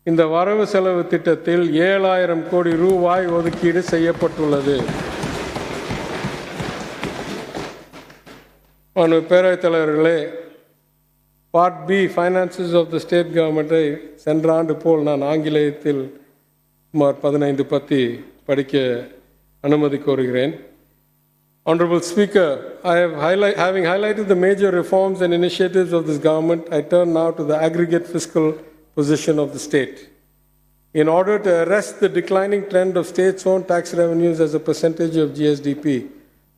இந்த வரவு செலவு திட்டத்தில் 7000 கோடி ரூபாய் ஒதுக்கீடு செய்யப்பட்டுள்ளது. பேரவைத் தலைவர்களே, part B finances of the state கவர்மெண்ட்டை சென்ற ஆண்டு போல் நான் ஆங்கிலேயத்தில் சுமார் 15 பத்தி படிக்க அனுமதி கோருகிறேன். Honorable Speaker, having highlighted the major reforms and initiatives of this government, I turn now to the aggregate fiscal position of the state. In order to arrest the declining trend of states' own tax revenues as a percentage of GSDP,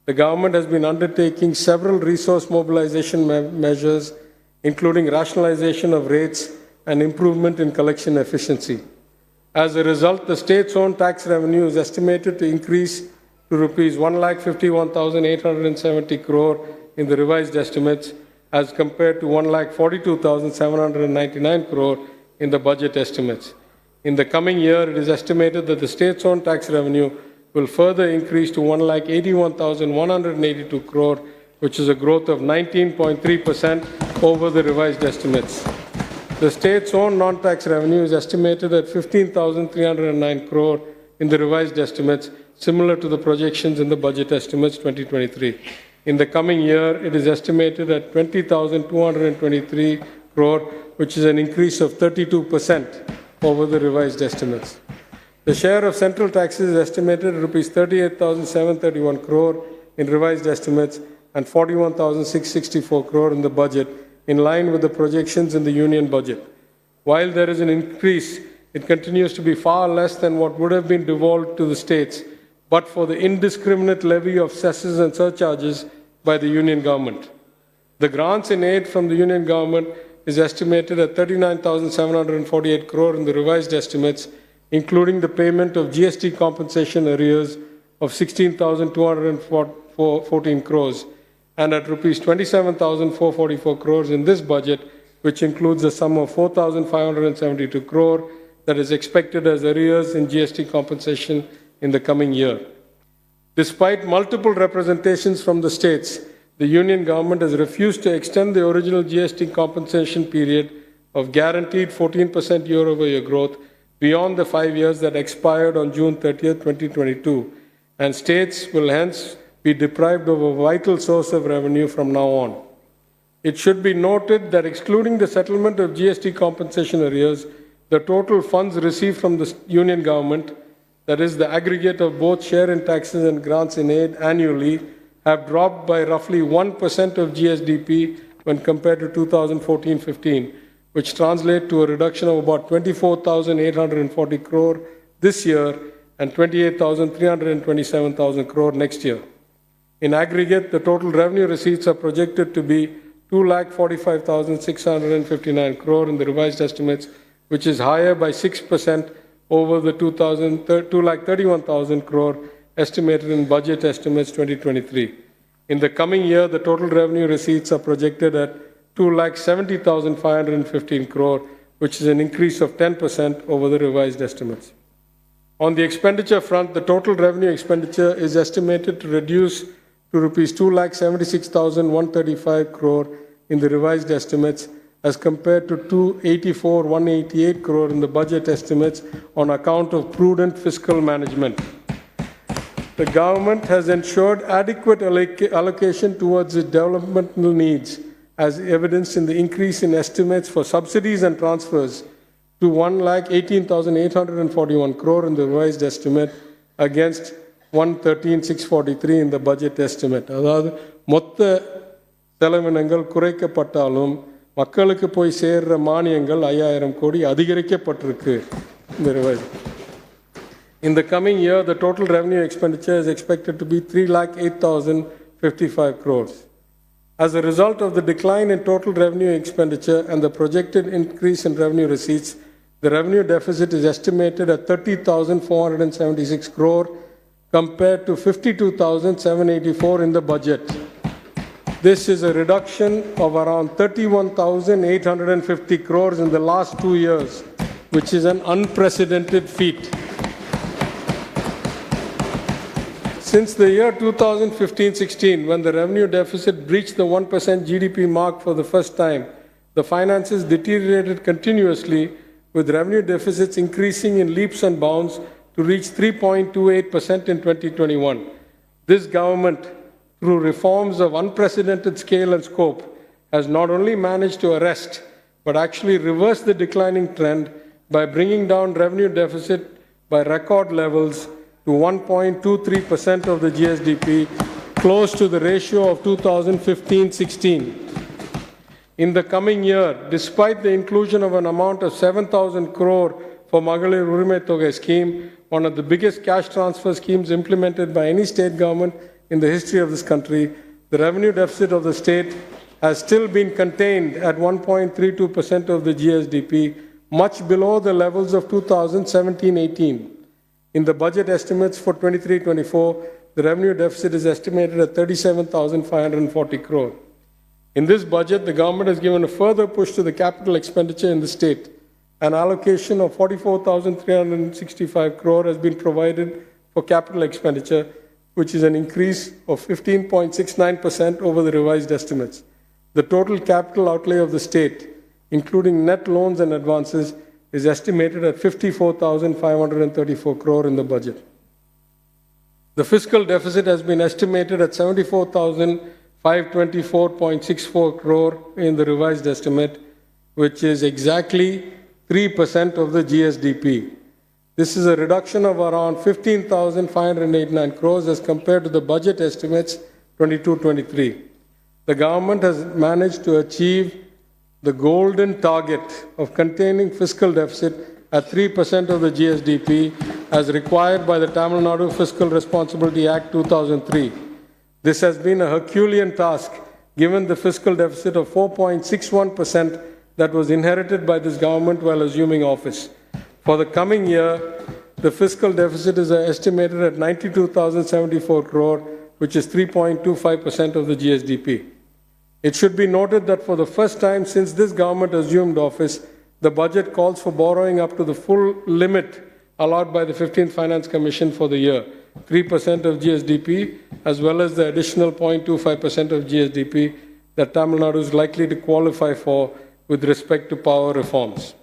the government has been undertaking several resource mobilization measures, including rationalization of rates and improvement in collection efficiency. As a result, the state's own tax revenue is estimated to increase to rupees 1,51,870 crore in the revised estimates as compared to 1,42,799 crore in the budget estimates. In the coming year, it is estimated that the state's own tax revenue will further increase to 1,81,182 crore, which is a growth of 19.3% over the revised estimates. The state's own non-tax revenue is estimated at 15,309 crore in the revised estimates, similar to the projections in the budget estimates 2023. In the coming year, it is estimated at 20,223 crore, which is an increase of 32% over the revised estimates. The share of central taxes is estimated at rupees 38,731 crore in revised estimates and 41,664 crore in the budget, in line with the projections in the union budget. While there is an increase, it continues to be far less than what would have been devolved to the states, but for the indiscriminate levy of cesses and surcharges by the union government. The grants in aid from the union government is estimated at 39,748 crore in the revised estimates, including the payment of GST compensation arrears of 16,214 crores, and at rupees 27,444 crores in this budget, which includes a sum of 4,572 crore that is expected as arrears in GST compensation in the coming year. Despite multiple representations from the states, the union government has refused to extend the original GST compensation period of guaranteed 14% year-over-year growth beyond the 5 years that expired on June 30th, 2022, and states will hence be deprived of a vital source of revenue from now on. It should be noted that excluding the settlement of GST compensation arrears, the total funds received from the union government, that is the aggregate of both share in taxes and grants in aid annually, have dropped by roughly 1% of GSDP when compared to 2014-15, which translate to a reduction of about 24,840 crore this year and 28,327,000 crore next year. In aggregate, the total revenue receipts are projected to be 2,45,659 crore in the revised estimates, which is higher by 6% over the 2,31,000 crore estimated in budget estimates 2023. In the coming year, the total revenue receipts are projected at 2,70,515 crore, which is an increase of 10% over the revised estimates. On the expenditure front, the total revenue expenditure is estimated to reduce to rupees 2,76,135 crore in the revised estimates as compared to 284,188 crore in the budget estimates on account of prudent fiscal management. The government has ensured adequate allocation towards its developmental needs, as evidenced in the increase in estimates for subsidies and transfers to 1,18,841 crore in the revised estimate against 113,643 in the budget estimate. அதாவது மொத்த செலவினங்கள் குறைக்கப்பட்டாலும் மக்களுக்கு போய் சேர்ற மானியங்கள் 5,000 கோடி அதிகரிக்கப்பட்டிருக்கு இந்த revised. In the coming year, the total revenue expenditure is expected to be 3,08,055 crores. As a result of the decline in total revenue expenditure and the projected increase in revenue receipts, the revenue deficit is estimated at 30,476 crore compared to 52,784 in the budget. This is a reduction of around 31,850 crores in the last 2 years, which is an unprecedented feat. Since the year 2015-16, when the revenue deficit breached the 1% GDP mark for the first time, the finances deteriorated continuously with revenue deficits increasing in leaps and bounds to reach 3.28% in 2021. This government, through reforms of unprecedented scale and scope, has not only managed to arrest but actually reverse the declining trend by bringing down revenue deficit by record levels to 1.23% of the GSDP, close to the ratio of 2015-16. In the coming year, despite the inclusion of an amount of 7,000 crore for Magalir Urime Togai scheme, one of the biggest cash transfer schemes implemented by any state government in the history of this country, the revenue deficit of the state has still been contained at 1.32% of the GSDP, much below the levels of 2017-18. In the budget estimates for 23-24, the revenue deficit is estimated at 37,540 crore. In this budget, the government has given a further push to the capital expenditure in the state. An allocation of 44,365 crore has been provided for capital expenditure, which is an increase of 15.69% over the revised estimates. The total capital outlay of the state, including net loans and advances, is estimated at 54,534 crore in the budget. The fiscal deficit has been estimated at 74,524.64 crore in the revised estimate, which is exactly 3% of the GSDP. This is a reduction of around 15,589 crores as compared to the budget estimates 22-23. The government has managed to achieve the golden target of containing fiscal deficit at 3% of the GSDP as required by the Tamil Nadu Fiscal Responsibility Act 2003. This has been a Herculean task given the fiscal deficit of 4.61% that was inherited by this government while assuming office. For the coming year, the fiscal deficit is estimated at 92,074 crore, which is 3.25% of the GSDP. It should be noted that for the first time since this government assumed office, the budget calls for borrowing up to the full limit allowed by the 15th Finance Commission for the year, 3% of GSDP, as well as the additional 0.25% of GSDP that Tamil Nadu is likely to qualify for with respect to power reforms.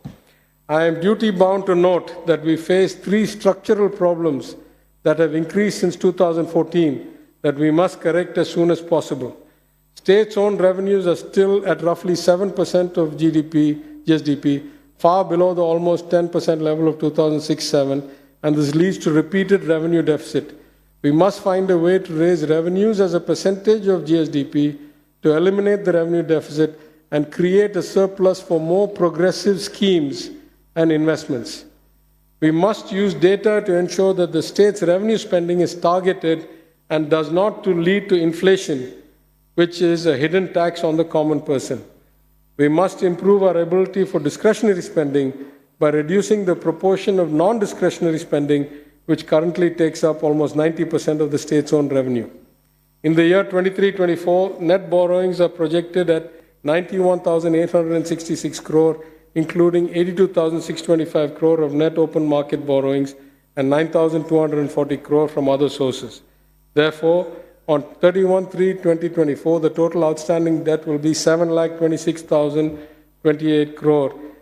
I am duty-bound to note that we face three structural problems that have increased since 2014 that we must correct as soon as possible. States-owned revenues are still at roughly 7% of GSDP, far below the almost 10% level of 2006-07, and this leads to repeated revenue deficit. We must find a way to raise revenues as a percentage of GSDP to eliminate the revenue deficit and create a surplus for more progressive schemes and investments. We must use data to ensure that the state's revenue spending is targeted and does not lead to inflation, which is a hidden tax on the common person. We must improve our ability for discretionary spending by reducing the proportion of non-discretionary spending, which currently takes up almost 90% of the state's own revenue. In the year 23-24, net borrowings are projected at 91,866 crore, including 82,625 crore of net open market borrowings and 9,240 crore from other sources. Therefore, on 31/3/2024, the total outstanding debt will be 7,26,028 crore,